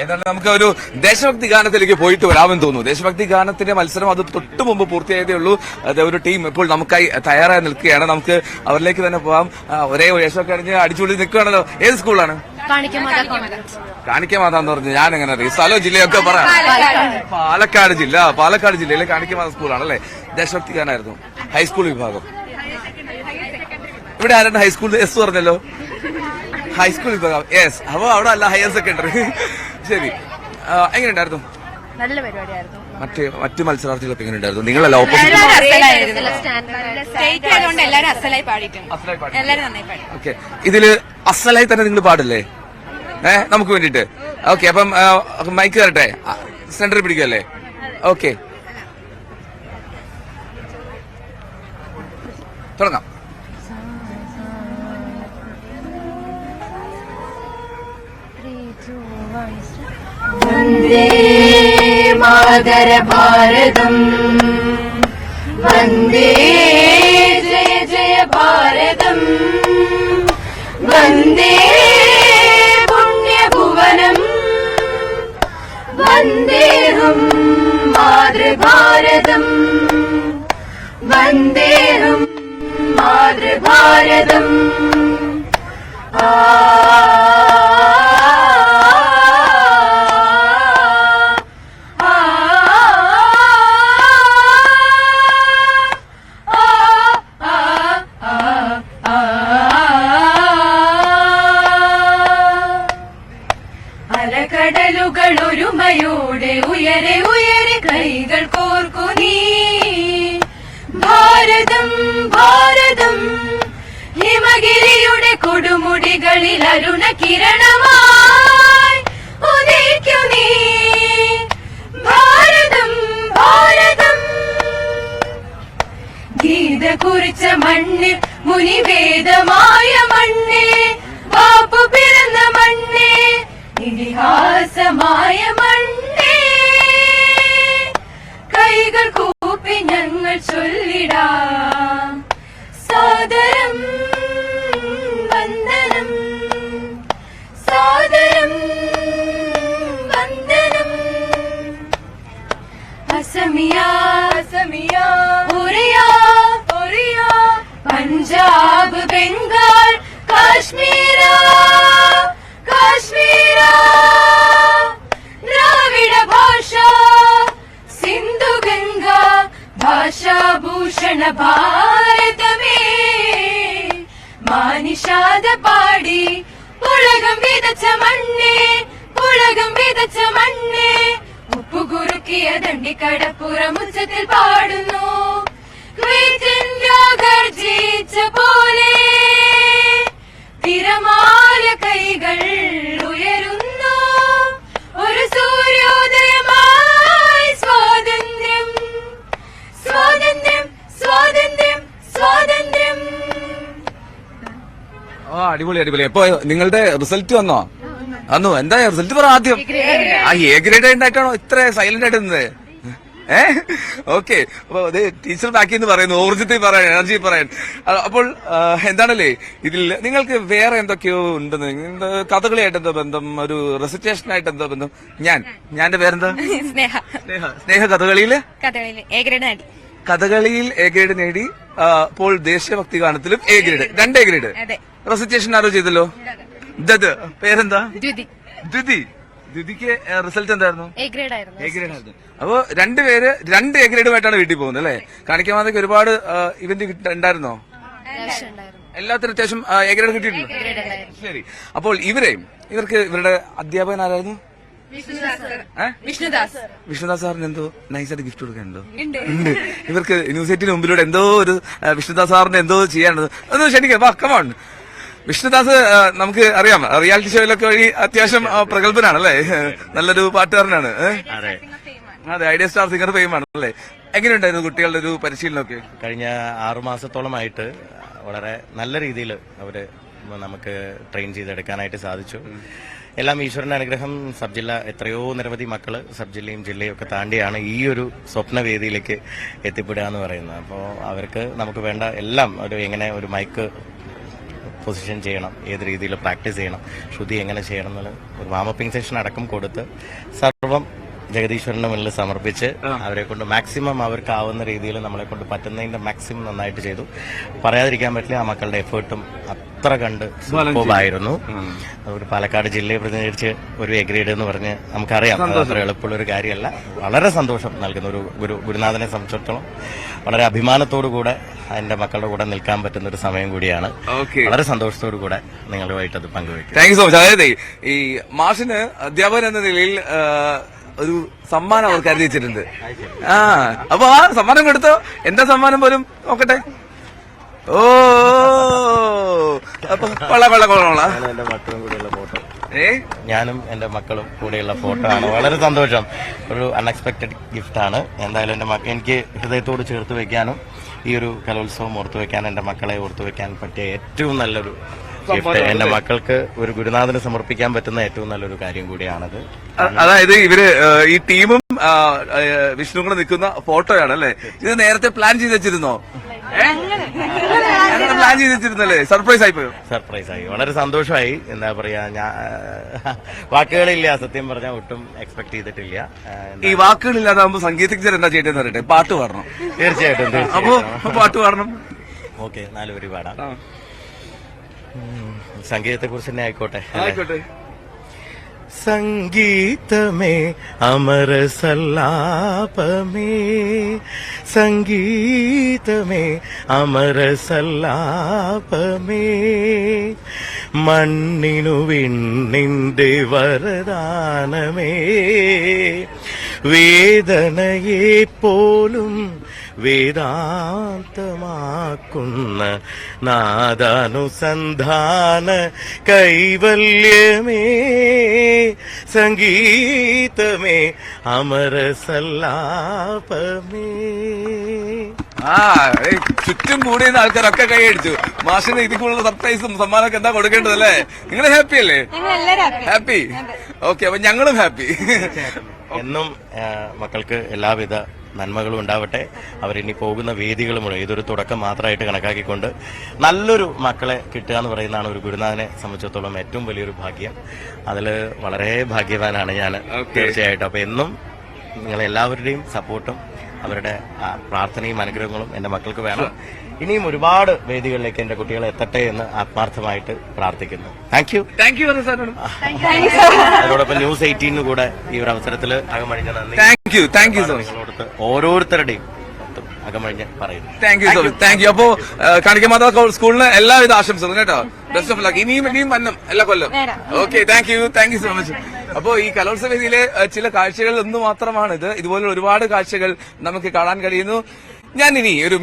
ഏതാണ്ട് നമുക്ക് ഒരു ദേശഭക്തി ഗാനത്തിലേക്ക് പോയിട്ട് വരാമെന്ന് തോന്നുന്നു. ദേശഭക്തി ഗാനത്തിന്റെ മത്സരം അത് തൊട്ടു മുമ്പ് പൂർത്തിയായതേ ഉള്ളൂ. ഒരു ടീം ഇപ്പോൾ നമുക്കായി തയ്യാറായി നിൽക്കുകയാണ്. നമുക്ക് അവരിലേക്ക് തന്നെ പോവാം. ഒരേ വേഷമൊക്കെ അണിഞ്ഞ് അടിച്ചുപൊളി നിൽക്കുകയാണല്ലോ. ഏത് സ്കൂളാണ്? കാണിക്കമാത എന്ന് പറഞ്ഞു. ഞാൻ എങ്ങനെ അറിയാം? സ്ഥലവും ജില്ലയൊക്കെ പറയാം. പാലക്കാട് ജില്ലയിലെ കാണിക്കമാത സ്കൂളാണല്ലേ. ദേശഭക്തി ഗാനായിരുന്നു. ഹൈസ്കൂൾ വിഭാഗം. ഇവിടെ ആരാണ് ഹൈസ്കൂൾ? എസ് പറഞ്ഞല്ലോ. ഹൈസ്കൂൾ വിഭാഗം. യെസ്. അപ്പൊ അവിടെ അല്ല, ഹയർ സെക്കൻഡറി. ശരി, എങ്ങനെയുണ്ടായിരുന്നു? നല്ല പരിപാടിയായിരുന്നു. മറ്റു മത്സരാർത്ഥികളൊക്കെ എങ്ങനെയുണ്ടായിരുന്നു? നിങ്ങളല്ല ഓപ്പോസിറ്റ്. ഓക്കെ, ഇതില് അസലായി തന്നെ നിങ്ങൾ പാടില്ലേ? നമുക്ക് വേണ്ടിട്ട്. ഓക്കെ, അപ്പം മൈക്ക് തരട്ടെ. സെന്ററിൽ പിടിക്കല്ലേ? ഓക്കെ, തുടങ്ങാം. വന്ദേ മാതര ഭാരതം, വന്ദേ ജയ ജയ ഭാരതം, വന്ദേ പുണ്യഭുവനം, വന്ദേഹം മാതൃഭാരതം, വന്ദേഹം മാതൃഭാരതം. അലകടലുകൾ ഒരുമയോടെ ഉയരെ ഉയരെ കൈകൾ കോർക്കു നീ. ഭാരതം ഭാരതം ഹിമഗിരിയുടെ കൊടുമുടികളിൽ അരുണ കിരണമായി ഉദിക്കു നീ. ഭാരതം ഭാരതം ഗീത കുറിച്ച മണ്ണിൽ മുനിവേദമായ മണ്ണേ, ബാപ്പു പിറന്ന മണ്ണേ, ഇതിഹാസമായ മണ്ണേ, കൈകൾ കൂപ്പി ഞങ്ങൾ ചൊല്ലിടാം സാദരം വന്ദനം, സാദരം വന്ദനം. അസമിയ അസമിയ, ഒറിയ ഒറിയ, പഞ്ചാബ് ബംഗാൾ കാശ്മീര കാശ്മീര, ദ്രാവിഡ ഭാഷ സിന്ധു ഗംഗ ഭാഷാഭൂഷണ ഭാരതമേ. മാനിഷാദ പാടി പുളകം വിതച്ച മണ്ണേ, പുളകം വിതച്ച മണ്ണേ, ഉപ്പുകുറുക്കിയ ദണ്ഡിക്കടപ്പുറമുച്ചത്തിൽ പാടുന്നു. ഗർജിച്ച പോലെ തിരമാല കൈകൾ ഉയരുന്നു. ഒരു സൂര്യോദയമായി സ്വാതന്ത്ര്യം സ്വാതന്ത്ര്യം സ്വാതന്ത്ര്യം സ്വാതന്ത്ര്യം. അടിപൊളി അടിപൊളി. അപ്പൊ നിങ്ങളുടെ റിസൾട്ട് വന്നോ? വന്നു. എന്താ റിസൾട്ട് പറ ആദ്യം. എ ഗ്രേഡ് ഉണ്ടായിട്ടാണോ ഇത്ര സൈലന്റ് ആയിട്ട് നിന്നത്? ഓക്കെ, അപ്പൊ അത് ടീച്ചർ ബാക്കിന്ന് പറയുന്നു, ഊർജ്ജത്തിൽ പറയാൻ, എനർജി പറയാൻ. അപ്പോൾ എന്താണല്ലേ ഇതിൽ നിങ്ങൾക്ക് വേറെ എന്തൊക്കെയോ ഉണ്ടെന്ന്? കഥകളിയായിട്ട് എന്തോ ബന്ധം, ഒരു റെസിറ്റേഷനായിട്ട് എന്തോ ബന്ധം? ഞാന്റെ പേരെന്താ? സ്നേഹ. സ്നേഹ കഥകളിയില് കഥകളിയിൽ എ ഗ്രേഡ് നേടി. അപ്പോൾ ദേശീയഭക്തി ഗാനത്തിലും A grade, 2 A grade. Recitation ആരോ ചെയ്തല്ലോ. പേരെന്താ? ദ്വിതി. ദ്വിതിക്ക് റിസൾട്ട് എന്തായിരുന്നു? എ ഗ്രേഡ് ആയിരുന്നു. അപ്പൊ 2 പേര് 2 എ ഗ്രേഡുമായിട്ടാണ് വീട്ടിൽ പോകുന്നത് അല്ലെ? കാണിക്കാമാതൊക്കെ ഒരുപാട് ഇവന്റ് ഉണ്ടായിരുന്നോ? എല്ലാത്തിനും അത്യാവശ്യം എ ഗ്രേഡ് കിട്ടിയിട്ടുണ്ടോ? ശരി. അപ്പോൾ ഇവർക്ക് ഇവരുടെ അധ്യാപകൻ ആരായിരുന്നു? വിഷ്ണുദാസ് സാറിന് എന്തോ നൈസായിട്ട് ഗിഫ്റ്റ് കൊടുക്കാനുണ്ടോ? ഉണ്ട്. ഇവർക്ക് യൂണിവേഴ്സിറ്റിന് മുമ്പിലൂടെ എന്തോ ഒരു വിഷ്ണുദാസ് സാറിന് എന്തോ ചെയ്യാനുണ്ട്. ഒന്ന് ക്ഷണിക്കാം, വാ, കമോൺ. വിഷ്ണുദാസ് നമുക്ക് അറിയാം, റിയാലിറ്റി ഷോയിലൊക്കെ വഴി അത്യാവശ്യം പ്രഗത്ഭനാണല്ലേ? നല്ലൊരു പാട്ടുകാരനാണ്. അതെ, ഐഡിയ സ്റ്റാർ സിംഗർ ഫെയിമാണ് അല്ലേ? എങ്ങനെയുണ്ടായിരുന്നു കുട്ടികളുടെ ഒരു പരിശീലനമൊക്കെ? കഴിഞ്ഞ 6 മാസത്തോളമായിട്ട് വളരെ നല്ല രീതിയിൽ അവര് നമുക്ക് ട്രെയിൻ ചെയ്തെടുക്കാനായിട്ട് സാധിച്ചു. എല്ലാം ഈശ്വരന്റെ അനുഗ്രഹം. സബ് ജില്ല എത്രയോ നിരവധി മക്കള് സബ് ജില്ലയും ജില്ലയും ഒക്കെ താണ്ടിയാണ് ഈ ഒരു സ്വപ്നവേദിയിലേക്ക് എത്തിപ്പെടുക എന്ന് പറയുന്നത്. അപ്പോൾ അവർക്ക് നമുക്ക് വേണ്ട എല്ലാം എങ്ങനെ ഒരു മൈക്ക് പൊസിഷൻ ചെയ്യണം, ഏത് രീതിയിൽ പ്രാക്ടീസ് ചെയ്യണം, ശ്രുതി എങ്ങനെ ചെയ്യണം എന്നുള്ള ഒരു വാമപ്പിംഗ് സെഷൻ അടക്കം കൊടുത്ത് സർവം ജഗദീശ്വരന്റെ മുന്നിൽ സമർപ്പിച്ച് അവരെ കൊണ്ട് മാക്സിമം അവർക്കാവുന്ന രീതിയിൽ നമ്മളെ കൊണ്ട് പറ്റുന്നതിന്റെ മാക്സിമം നന്നായിട്ട് ചെയ്തു. പറയാതിരിക്കാൻ പറ്റില്ല, ആ മക്കളുടെ എഫേർട്ടും അത്ര കണ്ട് സൂപ്പർബായിരുന്നു. ഒരു പാലക്കാട് ജില്ലയെ പ്രതിനിധീകരിച്ച് ഒരു എ ഗ്രേഡ് എന്ന് പറഞ്ഞ് നമുക്കറിയാം, അത്ര എളുപ്പമുള്ള ഒരു കാര്യമല്ല. വളരെ സന്തോഷം നൽകുന്ന ഒരു ഗുരുനാഥനെ സംബന്ധിച്ചിടത്തോളം വളരെ അഭിമാനത്തോടു കൂടെ എന്റെ മക്കളുടെ കൂടെ നിൽക്കാൻ പറ്റുന്ന ഒരു സമയം കൂടിയാണ്. വളരെ സന്തോഷത്തോടു കൂടെ നിങ്ങളുമായിട്ട് അത് പങ്കുവയ്ക്കും. Thank you so much. അതായത് ഈ മാഷിന് അധ്യാപകൻ എന്ന നിലയിൽ ഒരു സമ്മാനം അവർ കരുതി വെച്ചിട്ടുണ്ട്. അപ്പൊ ആ സമ്മാനം കൊടുത്തോ? എന്താ സമ്മാനം പോലും നോക്കട്ടെ. ഓ അപ്പൊ കൊള്ളാം. എന്റെ മക്കളും കൂടെയുള്ള ഫോട്ടോ, ഞാനും എന്റെ മക്കളും കൂടെയുള്ള ഫോട്ടോ ആണ്. വളരെ സന്തോഷം. ഒരു അൺഎക്സ്പെക്ടഡ് ഗിഫ്റ്റ് ആണ്. എന്തായാലും എന്റെ എനിക്ക് ഹൃദയത്തോട് ചേർത്ത് വെക്കാനും ഈ ഒരു കലോത്സവം ഓർത്തു വെക്കാൻ, എന്റെ മക്കളെ ഓർത്തു വെക്കാൻ പറ്റിയ ഏറ്റവും നല്ലൊരു ഗിഫ്റ്റ്. എന്റെ മക്കൾക്ക് ഒരു ഗുരുനാഥന് സമർപ്പിക്കാൻ പറ്റുന്ന ഏറ്റവും നല്ലൊരു കാര്യം കൂടിയാണത്. അതായത് ഇവര് ഈ ടീമും വിഷ്ണു കൂടെ നിൽക്കുന്ന ഫോട്ടോയാണ് അല്ലേ? ഇത് നേരത്തെ പ്ലാൻ ചെയ്ത് വെച്ചിരുന്നോ? പ്ലാൻ ചെയ്ത് വെച്ചിരുന്നല്ലേ? സർപ്രൈസ് ആയിപ്പോയോ? സർപ്രൈസ് ആയി. വളരെ സന്തോഷമായി. എന്താ പറയാ, ഞാൻ വാക്കുകളില്ല, സത്യം പറഞ്ഞാൽ ഒട്ടും എക്സ്പെക്ട് ചെയ്തിട്ടില്ല. ഈ വാക്കുകളില്ലാതാകുമ്പോ സംഗീതജ്ഞർ എന്താ ചെയ്യേണ്ടതെന്ന് പറയട്ടെ? പാട്ട് പാടണം. തീർച്ചയായിട്ടും. അപ്പൊ പാട്ട് പാടണം. ഓക്കെ, 4 വരി പാടാം. സംഗീതത്തെ കുറിച്ച് തന്നെ ആയിക്കോട്ടെ. സംഗീതമേ അമര സല്ലാപമേ, സംഗീതമേ അമര സല്ലാപമേ, മണ്ണിനു വിണ്ണിന്റെ വരദാനമേ, വേദനയെ പോലും വേദാന്തമാക്കുന്ന നാദാനുസന്ധാന കൈവല്യമേ, സംഗീതമേ അമര സല്ലാപമേ. ചുറ്റും കൂടിയുന്ന ആൾക്കാരൊക്കെ കൈയടിച്ചു. മാഷിന് ഇതിൽ കൂടുതൽ സർപ്രൈസും സമ്മാനമൊക്കെ എന്താ കൊടുക്കേണ്ടതല്ലേ? നിങ്ങൾ ഹാപ്പി അല്ലേ? ഹാപ്പി. ഓക്കെ, അപ്പൊ ഞങ്ങളും ഹാപ്പി. എന്നും മക്കൾക്ക് എല്ലാവിധ നന്മകളും ഉണ്ടാവട്ടെ. അവരിനി പോകുന്ന വേദികളും ഇതൊരു തുടക്കം മാത്രമായിട്ട് കണക്കാക്കിക്കൊണ്ട് നല്ലൊരു മക്കളെ കിട്ടുക എന്ന് പറയുന്നതാണ് ഒരു ഗുരുനാഥനെ സംബന്ധിച്ചിടത്തോളം ഏറ്റവും വലിയൊരു ഭാഗ്യം. അതിൽ വളരെ ഭാഗ്യവാനാണ് ഞാൻ, തീർച്ചയായിട്ടും. അപ്പൊ എന്നും നിങ്ങളെല്ലാവരുടെയും സപ്പോർട്ടും അവരുടെ പ്രാർത്ഥനയും അനുഗ്രഹങ്ങളും എന്റെ മക്കൾക്ക് വേണം. ഇനിയും ഒരുപാട് വേദികളിലേക്ക് എന്റെ കുട്ടികളെ എത്തട്ടെ എന്ന് ആത്മാർത്ഥമായിട്ട് പ്രാർത്ഥിക്കുന്നു. Thank you. അതോടൊപ്പം ന്യൂസ് 18 കൂടെ ഈ ഒരു അവസരത്തിൽ അകമഴിഞ്ഞ നന്ദി. താങ്ക് യു ഓരോരുത്തരുടെയും അകമഴിഞ്ഞ് പറയുന്നു. Thank you. അപ്പോ കാണിക്കമാതാ സ്കൂളിന് എല്ലാവിധ ആശംസകളും കേട്ടോ. Best of luck. ഇനിയും വന്നം എല്ലാ കൊല്ലം. Okay, thank you so much. അപ്പോ ഈ കലോത്സവ വേദിയിലെ ചില കാഴ്ചകൾ ഒന്ന് മാത്രമാണിത്. ഇതുപോലെ ഒരുപാട് കാഴ്ചകൾ നമുക്ക് കാണാൻ കഴിയുന്നു. ഞാൻ ഇനി ഒരു